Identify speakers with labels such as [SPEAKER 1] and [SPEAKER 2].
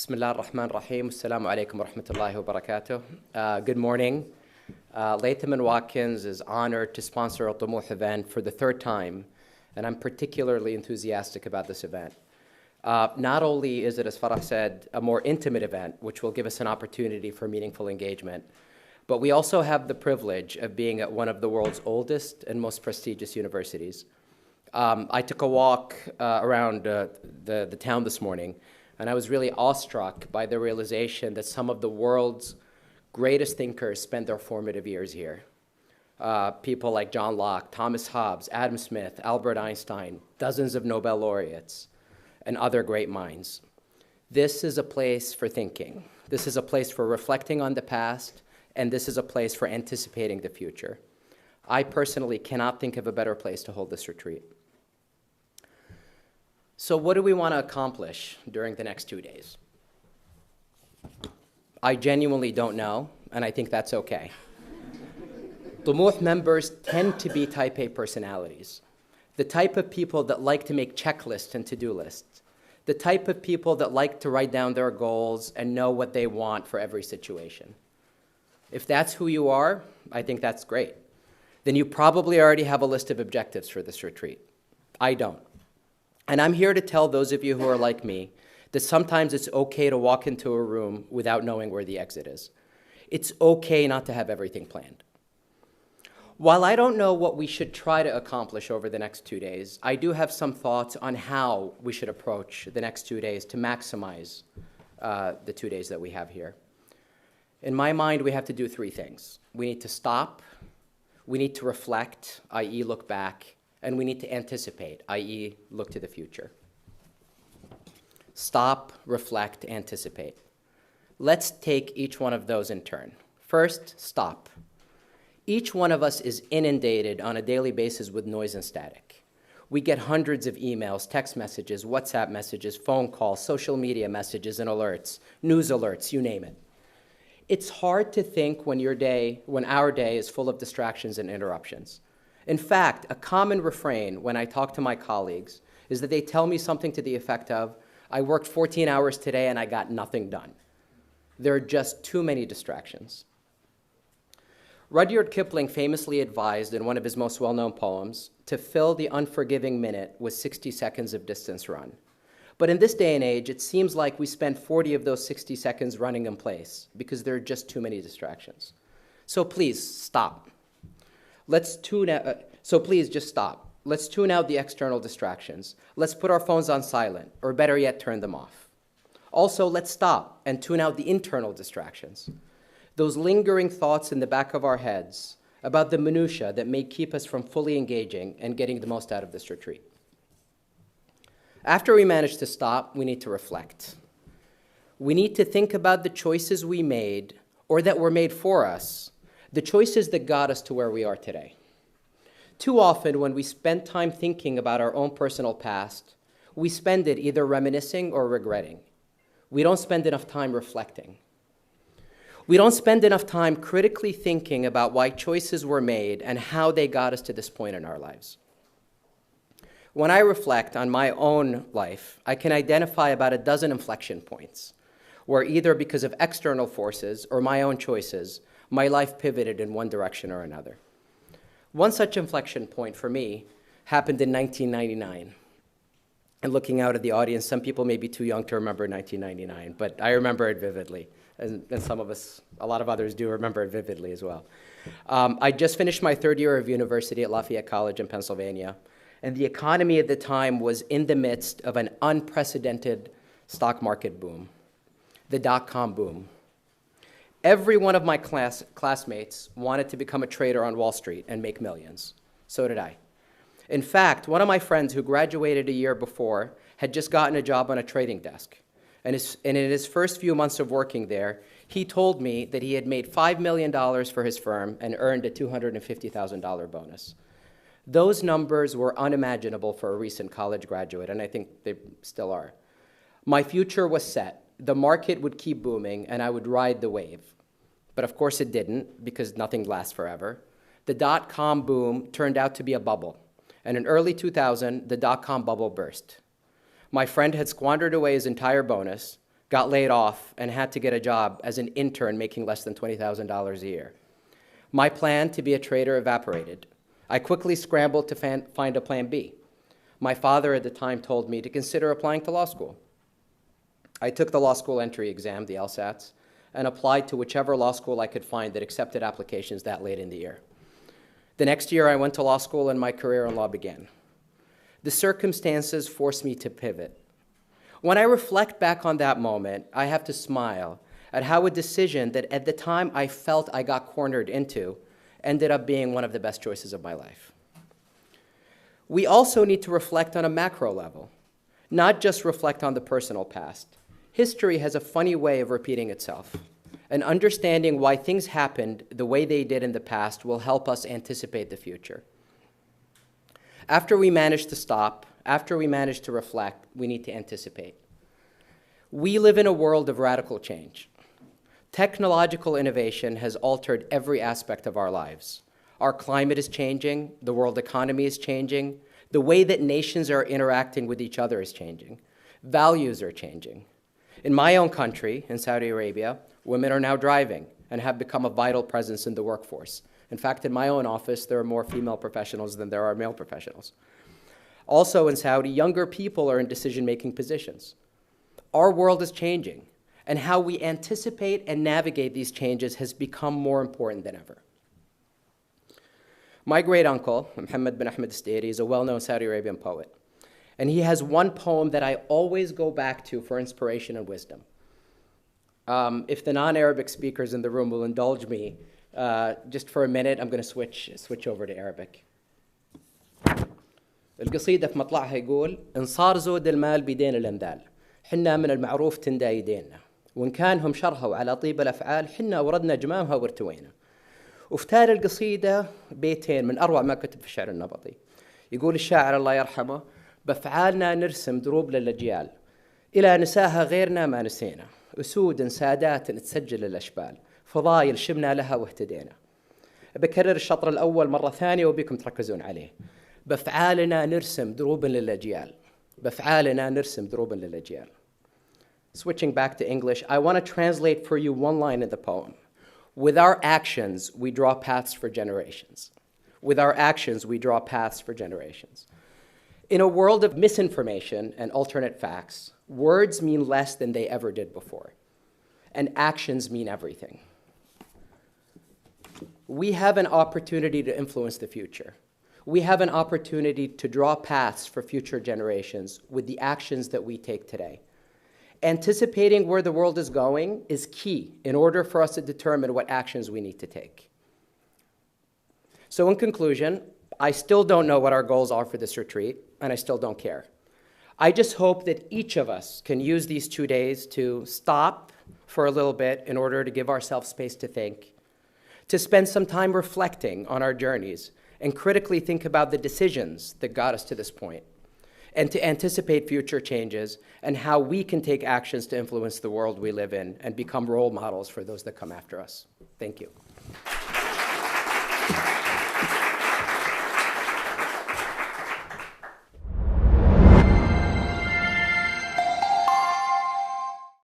[SPEAKER 1] Bismillah ar-Rahman ar-Rahim. Assalamu alaikum wa rahmatullahi wa barakatuh. Good morning. Latham & Watkins is honored to sponsor Al-Tumuh event for the third time, and I'm particularly enthusiastic about this event. Not only is it, as Farah said, a more intimate event, which will give us an opportunity for meaningful engagement, but we also have the privilege of being at one of the world's oldest and most prestigious universities. I took a walk around the town this morning, and I was really awestruck by the realization that some of the world's greatest thinkers spent their formative years here. People like John Locke, Thomas Hobbes, Adam Smith, Albert Einstein, dozens of Nobel laureates, and other great minds. This is a place for thinking. This is a place for reflecting on the past, and this is a place for anticipating the future. I personally cannot think of a better place to hold this retreat. So what do we want to accomplish during the next 2 days? I genuinely don't know, and I think that's okay. Tumuh members tend to be type A personalities, the type of people that like to make checklists and to-do lists, the type of people that like to write down their goals and know what they want for every situation. If that's who you are, I think that's great. Then you probably already have a list of objectives for this retreat. I don't. And I'm here to tell those of you who are like me that sometimes it's okay to walk into a room without knowing where the exit is. It's okay not to have everything planned. While I don't know what we should try to accomplish over the next 2 days, I do have some thoughts on how we should approach the next 2 days to maximize the 2 days that we have here. In my mind, we have to do 3 things. We need to stop, we need to reflect, i.e. look back, and we need to anticipate, i.e. look to the future. Stop, reflect, anticipate. Let's take each one of those in turn. First, stop. Each one of us is inundated on a daily basis with noise and static. We get hundreds of emails, text messages, WhatsApp messages, phone calls, social media messages and alerts, news alerts, you name it. It's hard to think when our day is full of distractions and interruptions. In fact, a common refrain when I talk to my colleagues is that they tell me something to the effect of, I worked 14 hours today and I got nothing done. There are just too many distractions. Rudyard Kipling famously advised in one of his most well-known poems to fill the unforgiving minute with 60 seconds of distance run. But in this day and age, it seems like we spend 40 of those 60 seconds running in place because there are just too many distractions. So please, stop. So please just stop. Let's tune out the external distractions. Let's put our phones on silent, or better yet, turn them off. Also, let's stop and tune out the internal distractions. Those lingering thoughts in the back of our heads about the minutiae that may keep us from fully engaging and getting the most out of this retreat. After we manage to stop, we need to reflect. We need to think about the choices we made or that were made for us, the choices that got us to where we are today. Too often, when we spend time thinking about our own personal past, we spend it either reminiscing or regretting. We don't spend enough time reflecting. We don't spend enough time critically thinking about why choices were made and how they got us to this point in our lives. When I reflect on my own life, I can identify about a dozen inflection points where either because of external forces or my own choices, my life pivoted in one direction or another. One such inflection point for me happened in 1999. And looking out at the audience, some people may be too young to remember 1999, but I remember it vividly. And some of us, a lot of others do remember it vividly as well. I just finished my 3rd year of university at Lafayette College in Pennsylvania, and the economy at the time was in the midst of an unprecedented stock market boom, the dot-com boom. Every one of my classmates wanted to become a trader on Wall Street and make millions. So did I. In fact, one of my friends who graduated a year before had just gotten a job on a trading desk. And in his first few months of working there, he told me that he had made $5 million for his firm and earned a $250,000 bonus. Those numbers were unimaginable for a recent college graduate, and I think they still are. My future was set. The market would keep booming, and I would ride the wave. But of course it didn't, because nothing lasts forever. The dot-com boom turned out to be a bubble. And in early 2000, the dot-com bubble burst. My friend had squandered away his entire bonus, got laid off, and had to get a job as an intern making less than $20,000 a year. My plan to be a trader evaporated. I quickly scrambled to find a plan B. My father at the time told me to consider applying to law school. I took the law school entry exam, the LSATs, and applied to whichever law school I could find that accepted applications that late in the year. The next year, I went to law school and my career in law began. The circumstances forced me to pivot. When I reflect back on that moment, I have to smile at how a decision that at the time I felt I got cornered into ended up being one of the best choices of my life. We also need to reflect on a macro level, not just reflect on the personal past. History has a funny way of repeating itself, and understanding why things happened the way they did in the past will help us anticipate the future. After we manage to stop, after we manage to reflect, we need to anticipate. We live in a world of radical change. Technological innovation has altered every aspect of our lives. Our climate is changing, the world economy is changing, the way that nations are interacting with each other is changing, values are changing. In my own country, in Saudi Arabia, women are now driving and have become a vital presence in the workforce. In fact, in my own office, there are more female professionals than there are male professionals. Also in Saudi, younger people are in decision-making positions. Our world is changing, and how we anticipate and navigate these changes has become more important than ever. My great-uncle, Muhammad bin Ahmed Al-Sudairi, is a well-known Saudi Arabian poet. And he has one poem that I always go back to for inspiration and wisdom. If the non-Arabic speakers in the room will indulge me, just for a minute, I'm going to switch over to Arabic. القصيدة في مطلعها يقول: إن صار زود المال بيدين الأمثال، حنا من المعروف تندى يدينا، وإن كان هم شرهوا على طيب الأفعال، حنا وردنا جمامها وارتوينا. وفتال القصيدة بيتين من أروع ما كتب في الشعر النبطي. يقول الشاعر الله يرحمه: بأفعالنا نرسم دروب للأجيال، إلى نساها غيرنا ما نسينا، أسود سادات تسجل الأشبال، فضايل شبنا لها واهتدينا. بكرر الشطر الأول مرة ثانية وبيكم تركزون عليه. بأفعالنا نرسم دروبا للأجيال. بأفعالنا نرسم دروبا للأجيال. Switching back to English, I want to translate for you one line in the poem. With our actions, we draw paths for generations. With our actions, we draw paths for generations. In a world of misinformation and alternate facts, words mean less than they ever did before, and actions mean everything. We have an opportunity to influence the future. We have an opportunity to draw paths for future generations with the actions that we take today. Anticipating where the world is going is key in order for us to determine what actions we need to take. So in conclusion, I still don't know what our goals are for this retreat, and I still don't care. I just hope that each of us can use these 2 days to stop for a little bit in order to give ourselves space to think, to spend some time reflecting on our journeys, and critically think about the decisions that got us to this point, and to anticipate future changes and how we can take actions to influence the world we live in and become role models for those that come after us. Thank you.